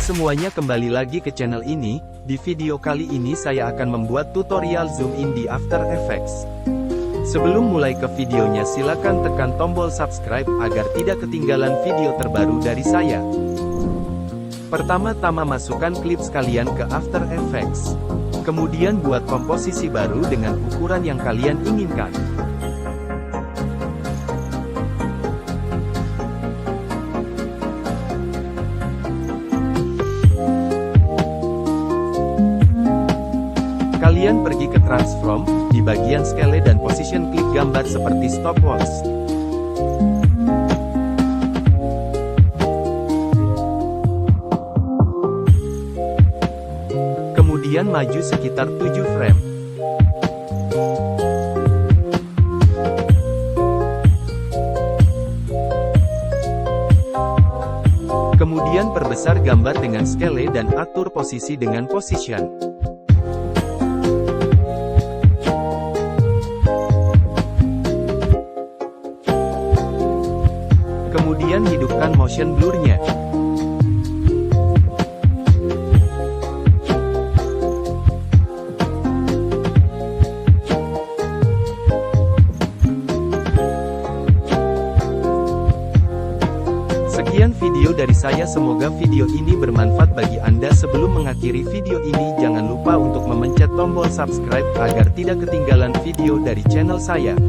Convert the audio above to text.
semuanya, kembali lagi ke channel ini. Di video kali ini saya akan membuat tutorial zoom in di After Effects. Sebelum mulai ke videonya, silakan tekan tombol subscribe agar tidak ketinggalan video terbaru dari saya. Pertama-tama masukkan klip sekalian ke After Effects. Kemudian buat komposisi baru dengan ukuran yang kalian inginkan. Kalian pergi ke transform, di bagian scale dan position klik gambar seperti stopwatch. Kemudian maju sekitar 7 frame. Kemudian perbesar gambar dengan scale dan atur posisi dengan position. Kemudian hidupkan motion blur-nya. Sekian video dari saya, semoga video ini bermanfaat bagi Anda. Sebelum mengakhiri video ini, jangan lupa untuk memencet tombol subscribe agar tidak ketinggalan video dari channel saya.